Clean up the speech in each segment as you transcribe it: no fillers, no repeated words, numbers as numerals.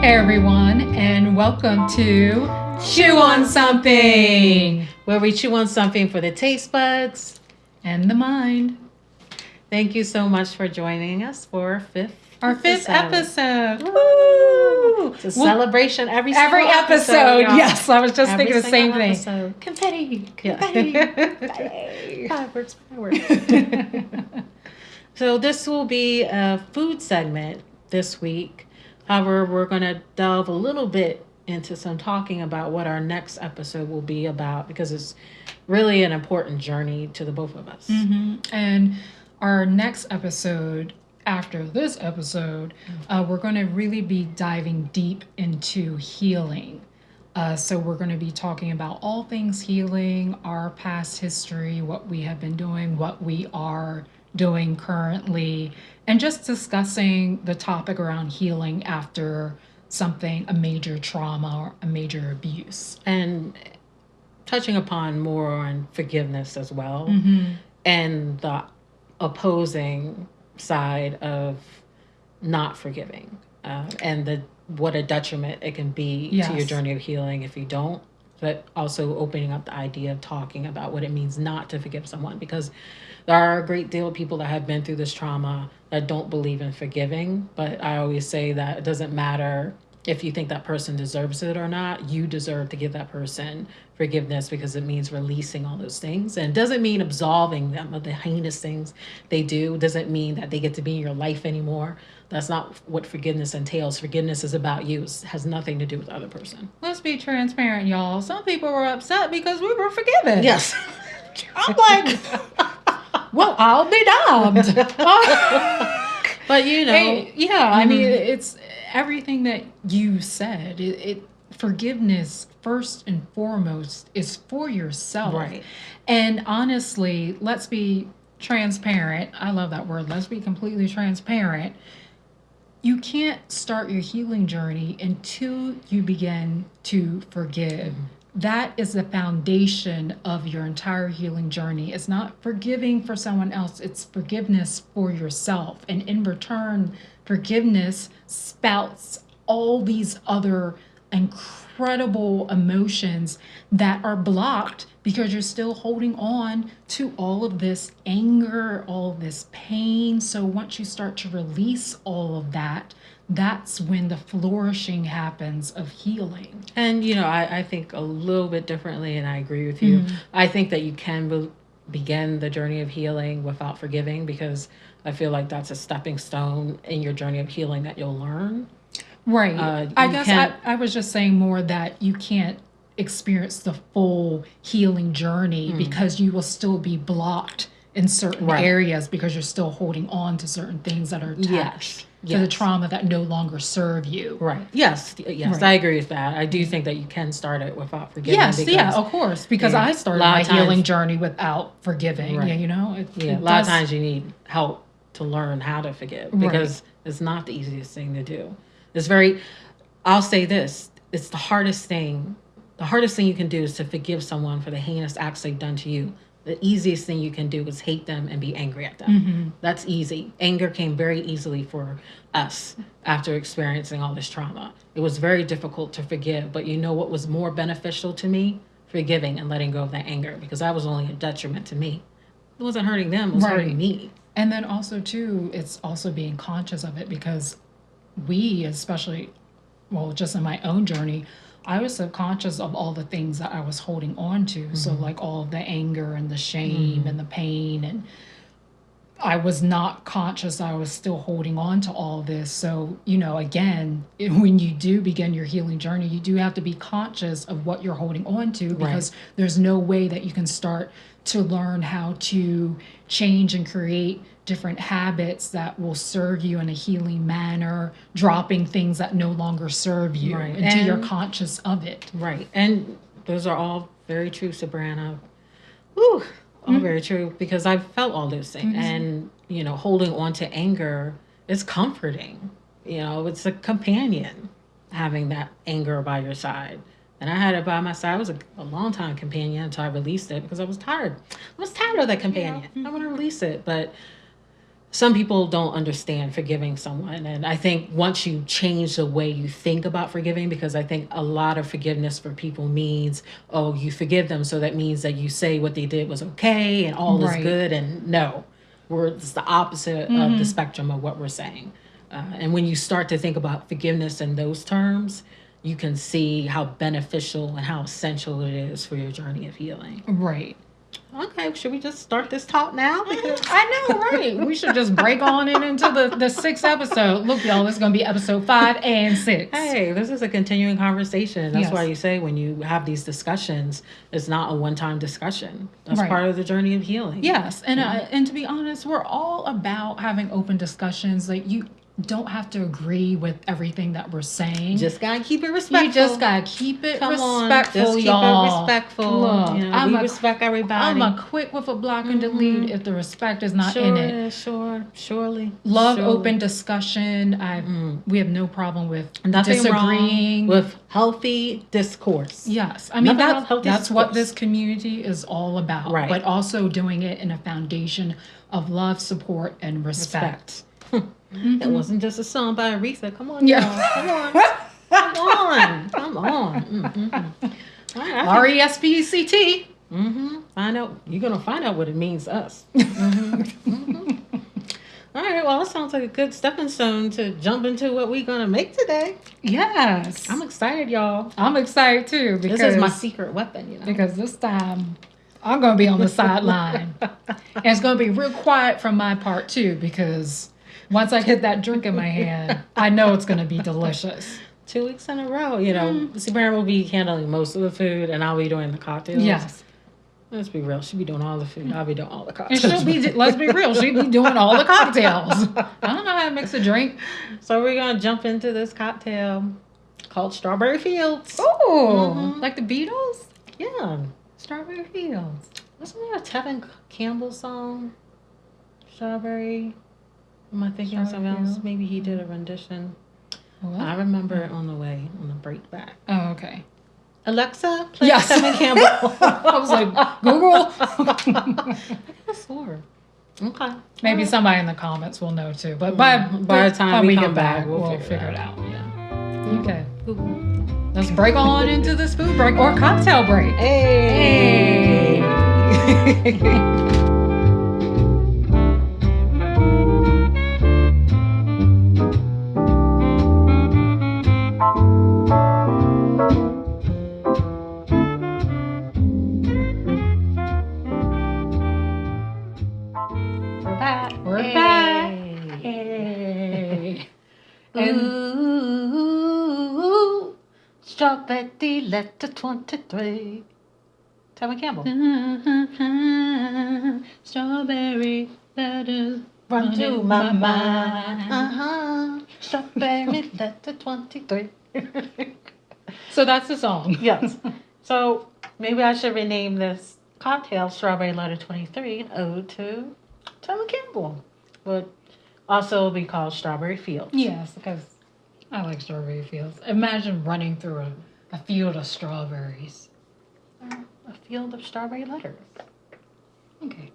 Hey everyone, and welcome to Chew on Something, where we chew on something for the taste buds and the mind. Thank you so much for joining us for our fifth episode. Woo! It's a celebration every episode. Yes, I was just every thinking the same episode. thing. Confetti. Fireworks. So this will be a food segment this week. However, we're going to delve a little bit into some talking about what our next episode will be about, because it's really an important journey to the both of us. Mm-hmm. And our next episode, after this episode, we're going to really be diving deep into healing. So we're going to be talking about all things healing, our past history, what we have been doing, what we are doing currently, and just discussing the topic around healing after something, a major trauma or a major abuse. And touching upon more on forgiveness as well, and the opposing side of not forgiving, and what a detriment it can be to your journey of healing if you don't. But also opening up the idea of talking about what it means not to forgive someone, because there are a great deal of people that have been through this trauma that don't believe in forgiving. But I always say that it doesn't matter if you think that person deserves it or not. You deserve to give that person forgiveness, because it means releasing all those things. And it doesn't mean absolving them of the heinous things they do. It doesn't mean that they get to be in your life anymore. That's not what forgiveness entails. Forgiveness is about you. It has nothing to do with the other person. Let's be transparent, y'all. Some people were upset because we were forgiven. Yes. I'm like, well, I'll be damned. But you know. I mean, it's everything that you said. Forgiveness, first and foremost, is for yourself. Right. And honestly, let's be transparent. I love that word. Let's be completely transparent. You can't start your healing journey until you begin to forgive. That is the foundation of your entire healing journey. It's not forgiving for someone else. It's forgiveness for yourself. And in return, forgiveness spouts all these other incredible emotions that are blocked because you're still holding on to all of this anger, all of this pain. So once you start to release all of that, that's when the flourishing happens of healing. And, you know, I think a little bit differently, and I agree with you. I think that you can begin the journey of healing without forgiving, because I feel like that's a stepping stone in your journey of healing that you'll learn. Right. I guess I was just saying more that you can't experience the full healing journey because you will still be blocked in certain areas because you're still holding on to certain things that are attached to the trauma that no longer serve you. Right. Yes. Right. I agree with that. I do think that you can start it without forgiving. Yes, of course. Because I started my healing journey without forgiving. Right. Yeah, you know? A lot of times you need help to learn how to forgive, because it's not the easiest thing to do. I'll say this, it's the hardest thing. The hardest thing you can do is to forgive someone for the heinous acts they've done to you. The easiest thing you can do is hate them and be angry at them. That's easy. Anger came very easily for us after experiencing all this trauma. It was very difficult to forgive, but you know what was more beneficial to me? Forgiving and letting go of that anger, because that was only a detriment to me. It wasn't hurting them, it was hurting me. And then also, too, it's also being conscious of it, because we, especially, well, just in my own journey, I was subconscious of all the things that I was holding on to. So like all of the anger and the shame and the pain, and I was not conscious I was still holding on to all this. So, you know, again, when you do begin your healing journey, you do have to be conscious of what you're holding on to, because there's no way that you can start to learn how to change and create different habits that will serve you in a healing manner, dropping things that no longer serve you Right. until you're conscious of it. Right. And those are all very true, Sabrina. Whew, all very true, because I've felt all those things. And, holding on to anger is comforting. It's a companion having that anger by your side. And I had it by my side. It was a long time companion until I released it because I was tired. I was tired of that companion. I want to release it. But some people don't understand forgiving someone. And I think once you change the way you think about forgiving, because I think a lot of forgiveness for people means, oh, you forgive them. So that means that you say what they did was okay and all is good. And no, it's the opposite of the spectrum of what we're saying. And when you start to think about forgiveness in those terms, you can see how beneficial and how essential it is for your journey of healing. Right. Okay, should we just start this talk now? Because I know, right? We should just break on into the sixth episode. Look, y'all, this is going to be episode 5 and 6. Hey, this is a continuing conversation. That's why you say when you have these discussions, it's not a one-time discussion. That's part of the journey of healing. Yes, and to be honest, we're all about having open discussions. Like, you don't have to agree with everything that we're saying. Just gotta keep it respectful. You just gotta keep it respectful, just keep y'all. it respectful. Look, we respect everybody. I'm a quit with a block and delete if the respect is not in it. Surely. Love open discussion. We have no problem with nothing disagreeing. Wrong with healthy discourse. Yes, I mean that's what discourse. this community is all about. Right. But also doing it in a foundation of love, support, and respect. It wasn't just a song by Aretha. Come on, y'all. Come on. RESPECT. Find out. You're gonna find out what it means to us. All right. Well, it sounds like a good stepping stone to jump into what we're gonna make today. Yes, I'm excited, y'all. I'm excited too because this is my secret weapon. Because this time I'm gonna be on the sideline, and it's gonna be real quiet from my part too because. Once I hit that drink in my hand, I know it's going to be delicious. 2 weeks in a row, Sabrina will be handling most of the food, and I'll be doing the cocktails. Yes. Let's be real. She'll be doing all the food. I'll be doing all the cocktails. And let's be real, she'll be doing all the cocktails. I don't know how to mix a drink. So we're going to jump into this cocktail called Strawberry Fields. Oh, like the Beatles? Yeah. Strawberry Fields. Wasn't there a Tevin Campbell song? Strawberry... Am I thinking of something else? Maybe he did a rendition. What? I remember it on the way, on the break back. Oh, okay. Alexa, play Tevin Campbell. I was like, Google. I swore. Okay. Maybe somebody in the comments will know too. But by the time we come back, we'll figure it out. Yeah. Okay. Google. Let's break on into this food break or cocktail break. Hey. We're back. Hey. And ooh, strawberry letter 23. Tevin Campbell. Strawberry letters run to my mind. Strawberry letter 23. So that's the song. Yes. So maybe I should rename this cocktail Strawberry Letter 23 an ode to Tevin Campbell. But also it'll be called Strawberry Fields. Yes, because I like strawberry fields. Imagine running through a field of strawberries. A field of strawberry letters. Okay.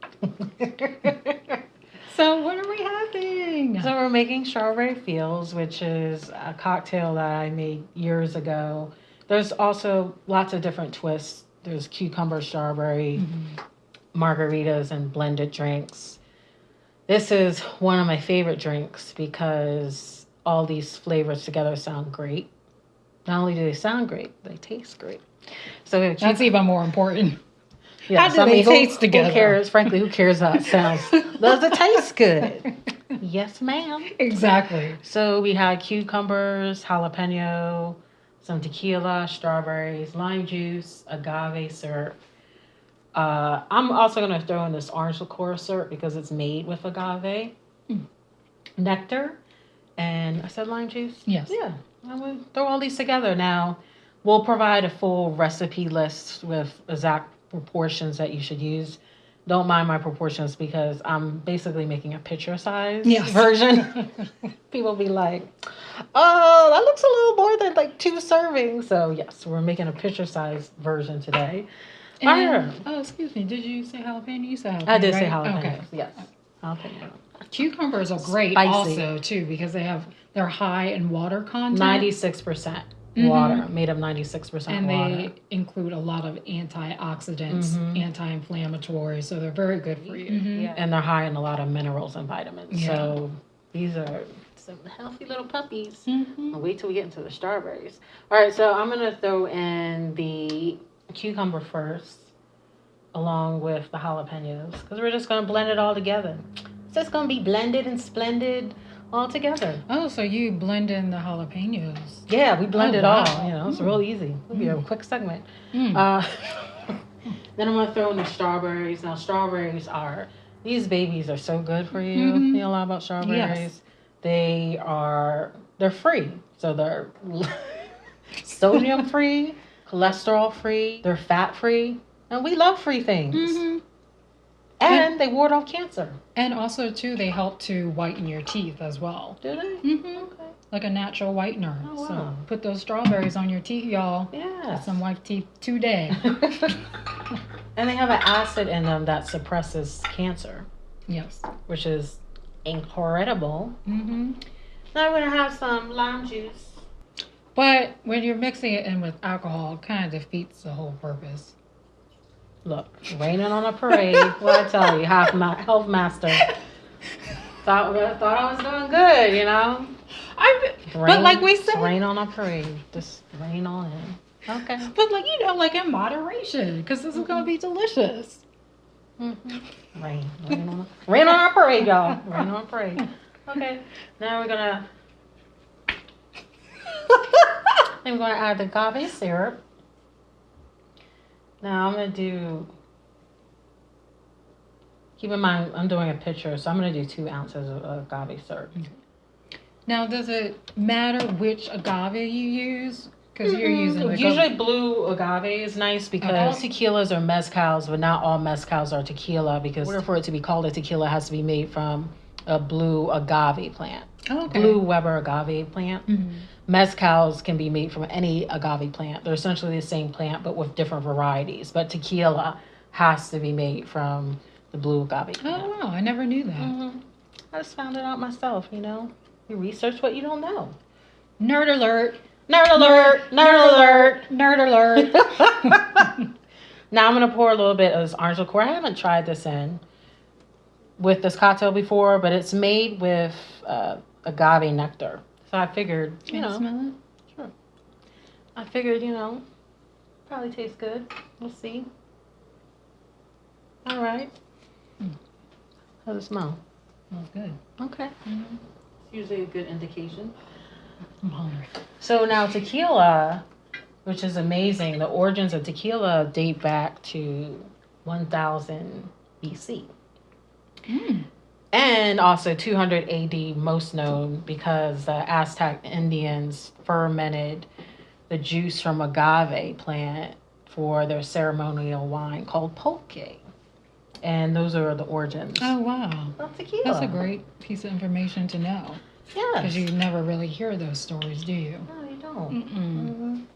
So what are we having? So we're making Strawberry Fields, which is a cocktail that I made years ago. There's also lots of different twists. There's cucumber, strawberry, margaritas, and blended drinks. This is one of my favorite drinks because all these flavors together sound great. Not only do they sound great, they taste great. So that's even more important. Yes, How do they taste together? Who cares? Frankly, who cares how it sounds? Does it taste good? Yes, ma'am. Exactly. So we had cucumbers, jalapeno, some tequila, strawberries, lime juice, agave syrup, I'm also going to throw in this orange liqueur syrup because it's made with agave nectar. And I said lime juice? Yes. Yeah. I would throw all these together. Now, we'll provide a full recipe list with exact proportions that you should use. Don't mind my proportions because I'm basically making a picture size version. People be like, oh, that looks a little more than like 2 servings. So, yes, we're making a picture size version today. And, oh, excuse me. Did you say jalapeno? You said jalapeno. I did right? say jalapeno. Okay. Yes. Jalapeno. Cucumbers are great Spicy. also too because they're high in water content. 96% water, made of 96% and water. they include a lot of antioxidants, anti-inflammatory, so they're very good for you. Yeah. And they're high in a lot of minerals and vitamins. Yeah. So these are some healthy little puppies. I'll wait till we get into the strawberries. All right, so I'm going to throw in the cucumber first along with the jalapenos because we're just going to blend it all together. It's just going to be blended and splendid all together. Oh, so you blend in the jalapenos. Yeah, we blend it all. Wow. You know, it's real easy. It'll be a quick segment. Then I'm going to throw in the strawberries. Now, strawberries these babies are so good for you. You know a lot about strawberries. Yes. They're free. So they're sodium free, cholesterol free, they're fat free. And we love free things. And they ward off cancer. And also, too, they help to whiten your teeth as well. Do they? Okay. Like a natural whitener. Oh, wow. So put those strawberries on your teeth, y'all. Yeah. Get some white teeth today. And they have an acid in them that suppresses cancer. Yes. Which is incredible. Now we're going to have some lime juice. But when you're mixing it in with alcohol, it kind of defeats the whole purpose. Look, raining on a parade. What I tell you, half my health master. Thought I was doing good, you know. But like we said, rain on a parade. Just rain on in. Okay. But like like in moderation, because this is gonna be delicious. Rain on a parade, y'all. Rain on a parade. Okay. Now we're gonna. I'm gonna add the agave syrup. Now I'm going to do, keep in mind, I'm doing a picture, so I'm going to do 2 ounces of agave syrup. Now, does it matter which agave you use? Because you're using usually blue agave is nice because all tequilas are mezcals, but not all mezcals are tequila because in order for it to be called a tequila, it has to be made from a blue agave plant. Blue Weber agave plant. Mezcals can be made from any agave plant. They're essentially the same plant, but with different varieties. But tequila has to be made from the blue agave plant. Oh, wow. I never knew that. I just found it out myself, you know. You research what you don't know. Nerd alert. Nerd alert. Nerd alert. Nerd alert. Now I'm going to pour a little bit of this orange liqueur. I haven't tried this with this cocktail before, but it's made with agave nectar. So I figured, Can you smell it? Sure. I figured, probably tastes good. We'll see. All right. How does it smell? Smells good. Okay. It's usually a good indication. I'm hungry. So now tequila, which is amazing, the origins of tequila date back to 1000 BC. And also 200 AD, most known because the Aztec Indians fermented the juice from agave plant for their ceremonial wine called pulque. And those are the origins. Oh, wow. Of tequila. That's a great piece of information to know. Yeah. Because you never really hear those stories, do you? No, you don't.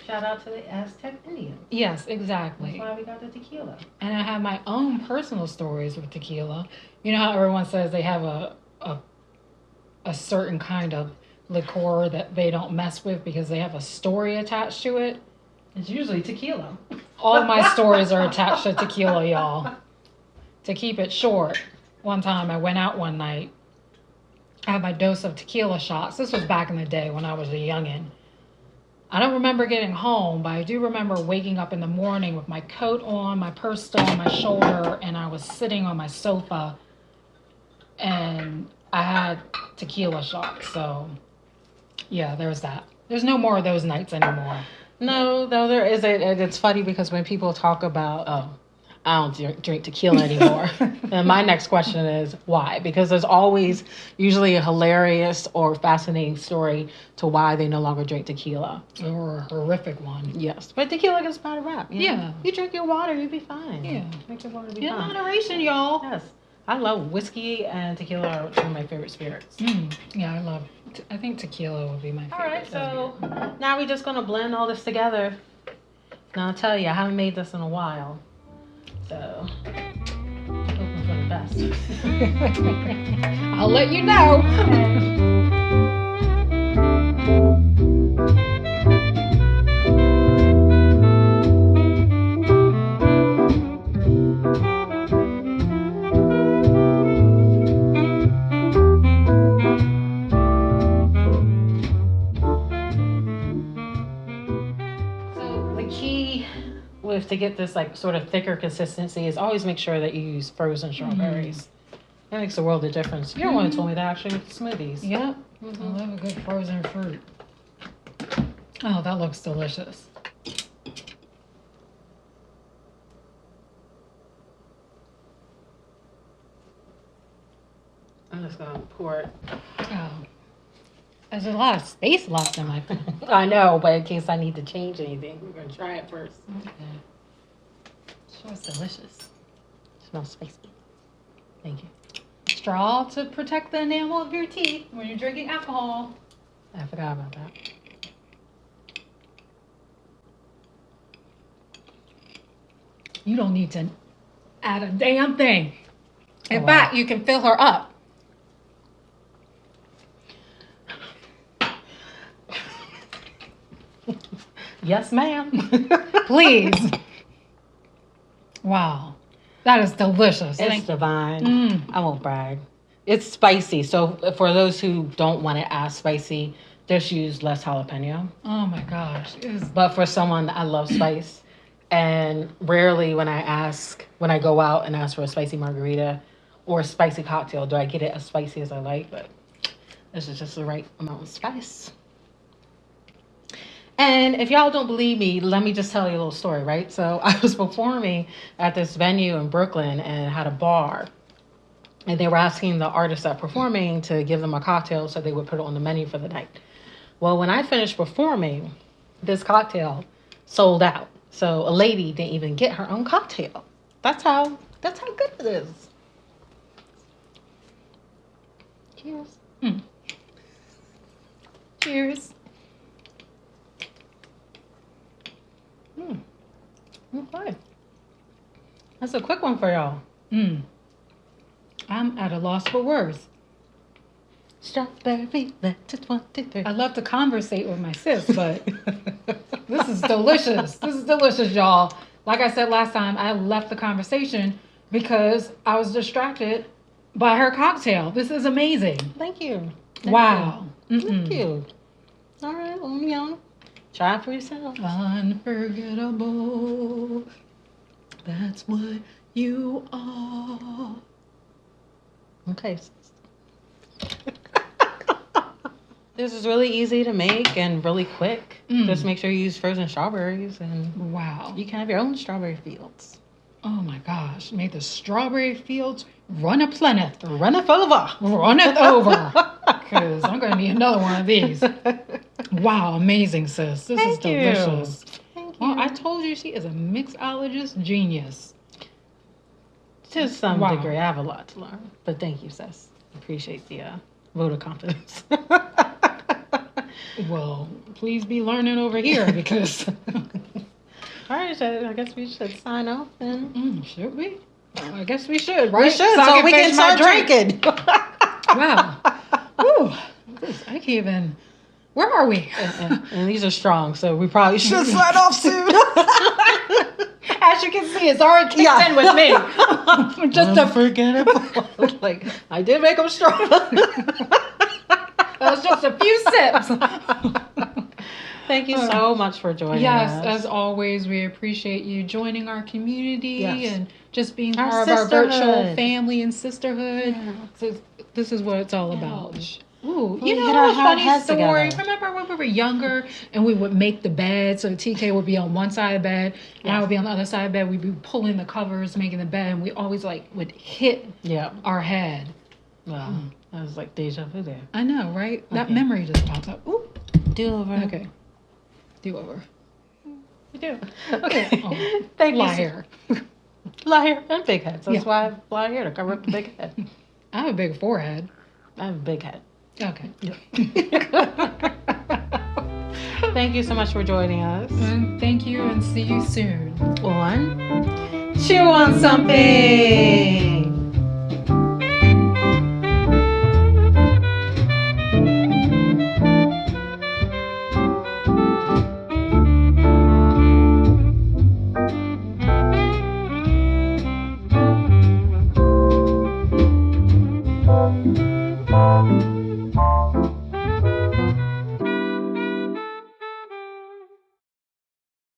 Shout out to the Aztec Indians. Yes, exactly. That's why we got the tequila. And I have my own personal stories with tequila. You know how everyone says they have a certain kind of liqueur that they don't mess with because they have a story attached to it? It's usually tequila. All my stories are attached to tequila, y'all. To keep it short, one time I went out one night. I had my dose of tequila shots. This was back in the day when I was a youngin'. I don't remember getting home, but I do remember waking up in the morning with my coat on, my purse still on my shoulder, and I was sitting on my sofa, and I had tequila shots. So, yeah, there's that. There's no more of those nights anymore. No, though there is. It's funny because when people talk about, I don't drink tequila anymore. And my next question is why? Because there's always usually a hilarious or fascinating story to why they no longer drink tequila. Or a horrific one. Yes, but tequila gets a bad rap. Yeah. You drink your water, you'll be fine. Yeah. Drink your water, you'll be In fine. moderation, y'all. Yes. I love whiskey and tequila are two of my favorite spirits. Yeah, I think tequila would be my favorite. All right, so now we're just going to blend all this together. Now, I'll tell you, I haven't made this in a while. So, hoping for the best. I'll let you know. To get this like sort of thicker consistency is always make sure that you use frozen strawberries. That makes a world of difference. You're the one who told me that actually with smoothies. Yep. I love a good frozen fruit. Oh, that looks delicious. I'm just gonna pour it. Oh. There's a lot of space left in my phone. I know, but in case I need to change anything, we're gonna try it first. Okay. Sure, it's delicious. Smells spicy. Thank you. Straw to protect the enamel of your teeth when you're drinking alcohol. I forgot about that. You don't need to add a damn thing. In wow. fact, you can fill her up. Yes, ma'am. Please. Wow. That is delicious. It's divine. I won't brag. It's spicy. So for those who don't want it as spicy, just use less jalapeno. Oh my gosh. But for someone, I love spice. And rarely when I go out and ask for a spicy margarita or a spicy cocktail, do I get it as spicy as I like. But this is just the right amount of spice. And if y'all don't believe me, let me just tell you a little story, right? So I was performing at this venue in Brooklyn and had a bar. And they were asking the artists that were performing to give them a cocktail so they would put it on the menu for the night. Well, when I finished performing, this cocktail sold out. So a lady didn't even get her own cocktail. That's how good it is. Cheers. Cheers. Okay. That's a quick one for y'all. I'm at a loss for words. Strawberry letter 23. I love to conversate with my sis, but this is delicious. This is delicious, y'all. Like I said last time, I left the conversation because I was distracted by her cocktail. This is amazing. Thank you. Wow. Thank you. All right, well, try it for yourself. Unforgettable. That's what you are. Okay. This is really easy to make and really quick. Just make sure you use frozen strawberries and wow. You can have your own strawberry fields. Oh my gosh. May the strawberry fields runneth over. Runneth over. Runneth over. Because I'm going to need another one of these. Wow, amazing, sis. This is delicious. Thank you. Well, I told you she is a mixologist genius. To some degree. I have a lot to learn. But thank you, sis. Appreciate the vote of confidence. Well, please be learning over here because... All right, so I guess we should sign off then. Should we? I guess we should, right? We should, so we can start drinking. Wow. Whew. I can't even... Where are we? And these are strong, so we probably should sign off soon. As you can see, it's already kicked in with me. Just unforgettable. Like, I did make them strong. That was just a few sips. Thank you so much for joining us. Yes, as always, we appreciate you joining our community and just being Our part of our virtual sisterhood. family and sisterhood. Yeah. This is what it's all about. Ooh, We you hit know our a funny heads story? together. Remember when we were younger and we would make the bed, so TK would be on one side of the bed and I Yes. would be on the other side of the bed. We'd be pulling the covers, making the bed, and we always like would hit Yeah. our head. Wow. That was like deja vu there. I know, right? That Okay. memory just pops up. Ooh. Do over. Okay. Do over. You do. Okay. Oh, Thank you. liar. Liar and big head. So that's Yeah. why I have blonde hair to cover up the big head. I have a big forehead. I have a big head. Okay. Thank you so much for joining us. And thank you and see you soon. On Chew on Something.